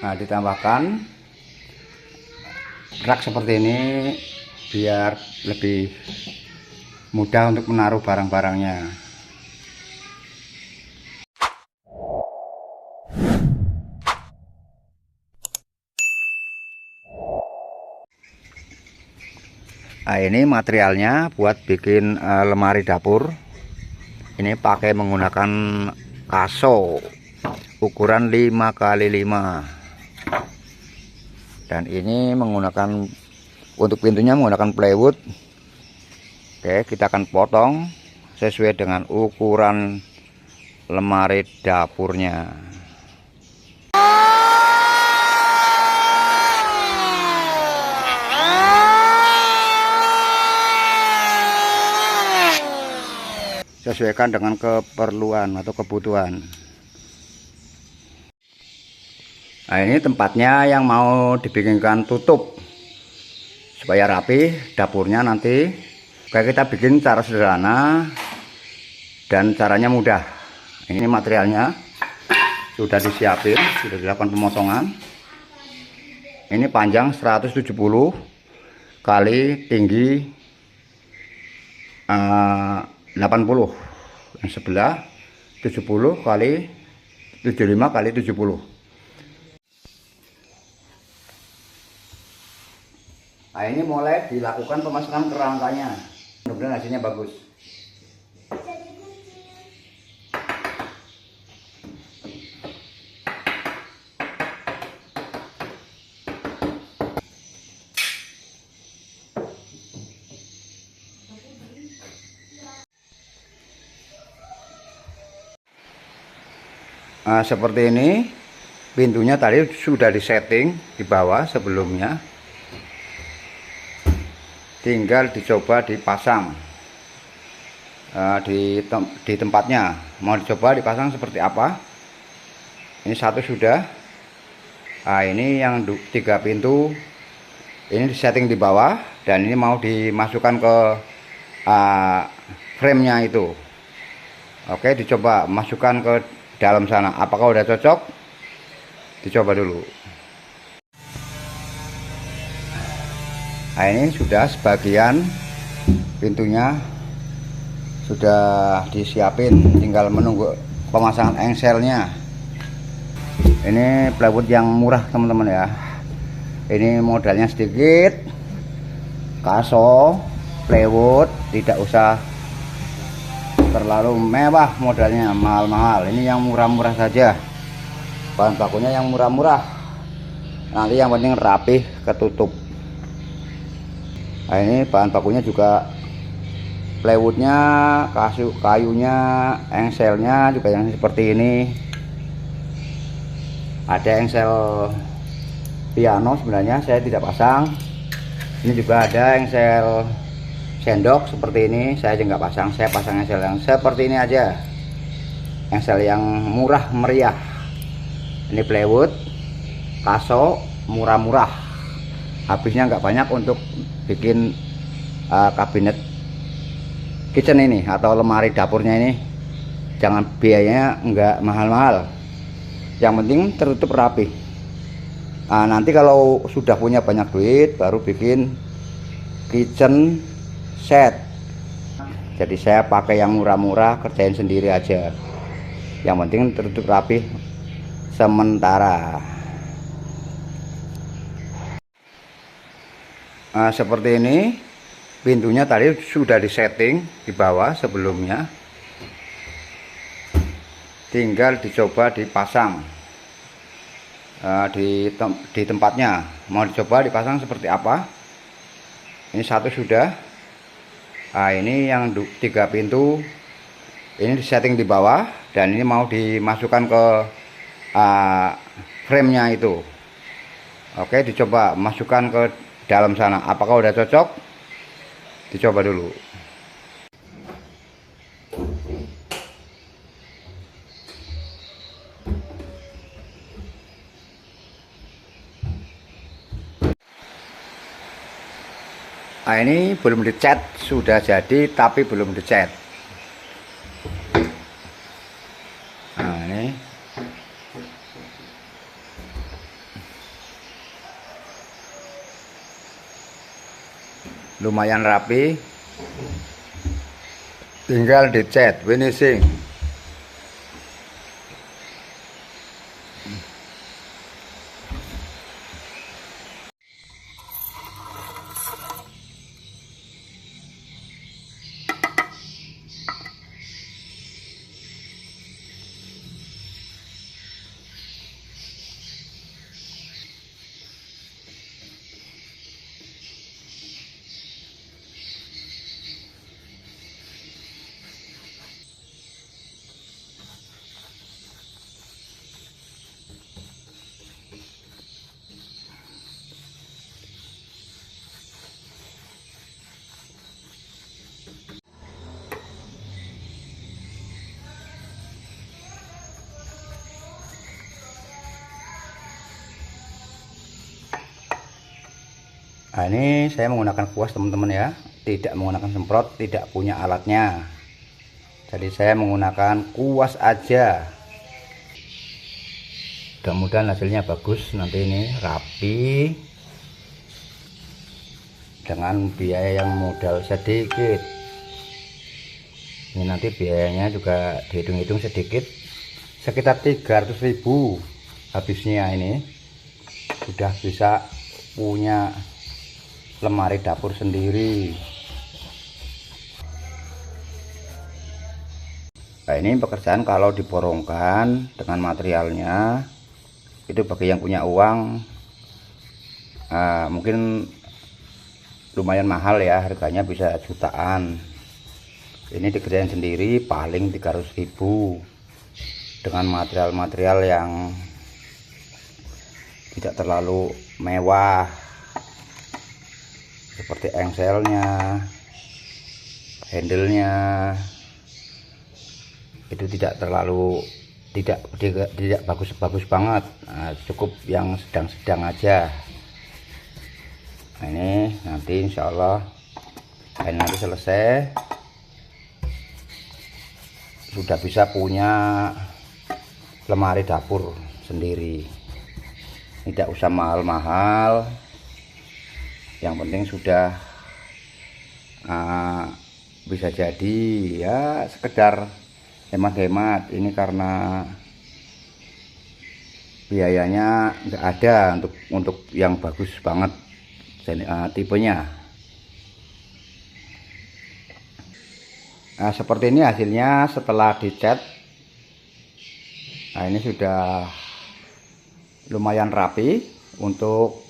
Nah, ditambahkan rak seperti ini biar lebih mudah untuk menaruh barang-barangnya. Nah, ini materialnya buat bikin lemari dapur. Ini pakai menggunakan kaso ukuran 5x5, dan ini menggunakan untuk pintunya menggunakan plywood. Oke, kita akan potong sesuai dengan ukuran lemari dapurnya. Sesuaikan dengan keperluan atau kebutuhan. Nah, ini tempatnya yang mau dibikinkan tutup supaya rapi dapurnya nanti. Oke, kita bikin cara sederhana dan caranya mudah. Ini materialnya sudah disiapin, sudah dilakukan pemotongan. Ini panjang 170 kali tinggi 80, yang sebelah 70 kali 75 kali 70. Nah, ini mulai dilakukan pemasangan kerangkanya. Mudah-mudahan hasilnya bagus. Nah, seperti ini pintunya tadi sudah disetting di bawah sebelumnya, tinggal dicoba dipasang di tempatnya. Mau dicoba dipasang seperti apa? Ini satu sudah. Nah, ini yang 3 pintu ini disetting di bawah, dan ini mau dimasukkan ke frame-nya itu. Oke, dicoba masukkan ke dalam sana. Apakah udah cocok? Dicoba dulu. Nah, ini sudah sebagian pintunya sudah disiapin, tinggal menunggu pemasangan engselnya. Ini plywood yang murah teman-teman ya. Ini modalnya sedikit, kaso plywood, tidak usah terlalu mewah modalnya, mahal-mahal. Ini yang murah-murah saja, bahan bakunya yang murah-murah. Nanti yang penting rapih, ketutup. Nah, ini bahan bakunya juga plywoodnya, kayunya, engselnya juga yang seperti ini. Ada engsel piano, sebenarnya saya tidak pasang. Ini juga ada engsel sendok seperti ini, saya aja nggak pasang. Saya pasang engsel yang seperti ini aja, engsel yang murah meriah. Ini plywood, kaso, murah-murah. Habisnya nggak banyak untuk bikin kabinet kitchen ini atau lemari dapurnya ini. Jangan, biayanya nggak mahal-mahal, yang penting tertutup rapi. Nanti kalau sudah punya banyak duit baru bikin kitchen set. Jadi saya pakai yang murah-murah, kerjain sendiri aja, yang penting tertutup rapi sementara. Seperti ini pintunya tadi sudah disetting di bawah sebelumnya, tinggal dicoba dipasang di tempatnya. Mau dicoba dipasang seperti apa? Ini satu sudah. Nah, ini yang 3 pintu ini disetting di bawah, dan ini mau dimasukkan ke frame-nya itu. Oke, dicoba masukkan ke dalam sana. Apakah udah cocok? Dicoba dulu. Nah, ini belum dicat, sudah jadi tapi belum dicat. Nah, ini lumayan rapi, tinggal dicat finishing. Nah, ini saya menggunakan kuas teman-teman ya, tidak menggunakan semprot, tidak punya alatnya. Jadi saya menggunakan kuas aja. Mudah-mudahan hasilnya bagus nanti, ini rapi dengan biaya yang modal sedikit. Ini nanti biayanya juga dihitung-hitung sedikit, sekitar 300.000 habisnya. Ini sudah bisa punya lemari dapur sendiri. Nah, ini pekerjaan kalau diborongkan dengan materialnya itu bagi yang punya uang mungkin lumayan mahal ya, harganya bisa jutaan. Ini dikerjain sendiri paling 300.000 dengan material-material yang tidak terlalu mewah, seperti engselnya, handle-nya itu tidak terlalu tidak bagus-bagus banget. Nah, cukup yang sedang-sedang aja. Nah, ini nanti insya Allah nanti selesai sudah bisa punya lemari dapur sendiri, tidak usah mahal-mahal. Yang penting sudah bisa jadi ya, sekedar hemat-hemat. Ini karena biayanya nggak ada untuk yang bagus banget tipenya. Nah, seperti ini hasilnya setelah dicat. Nah, ini sudah lumayan rapi untuk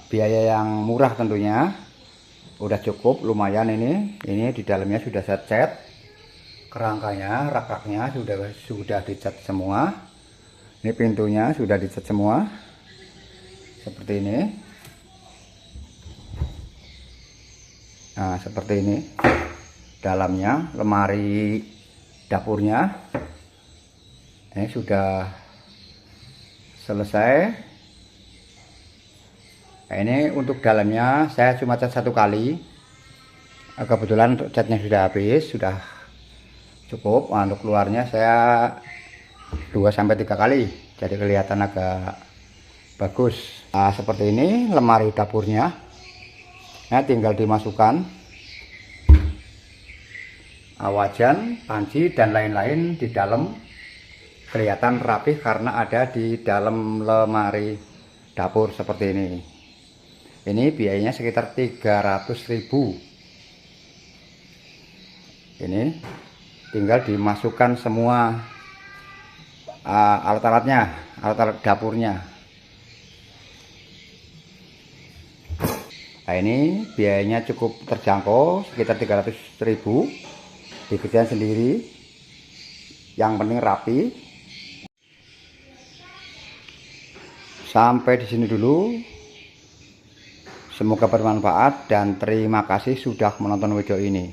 biaya yang murah tentunya. Udah cukup lumayan. Ini di dalamnya sudah saya cat, kerangkanya, rak-raknya sudah dicat semua. Ini pintunya sudah dicat semua seperti ini. Nah, seperti ini dalamnya, lemari dapurnya ini sudah selesai. Nah, ini untuk dalamnya saya cuma cat satu kali. Kebetulan catnya sudah habis, sudah cukup. Nah, untuk luarnya saya 2-3 kali, jadi kelihatan agak bagus. Nah, seperti ini lemari dapurnya. Nah, tinggal dimasukkan wajan, panci dan lain-lain di dalam, kelihatan rapih karena ada di dalam lemari dapur seperti ini. Ini biayanya sekitar 300.000. Ini tinggal dimasukkan semua alat-alatnya, alat-alat dapurnya. Nah, ini biayanya cukup terjangkau, sekitar 300.000. Dikerjain sendiri, yang penting rapi. Sampai di sini dulu. Semoga bermanfaat dan terima kasih sudah menonton video ini.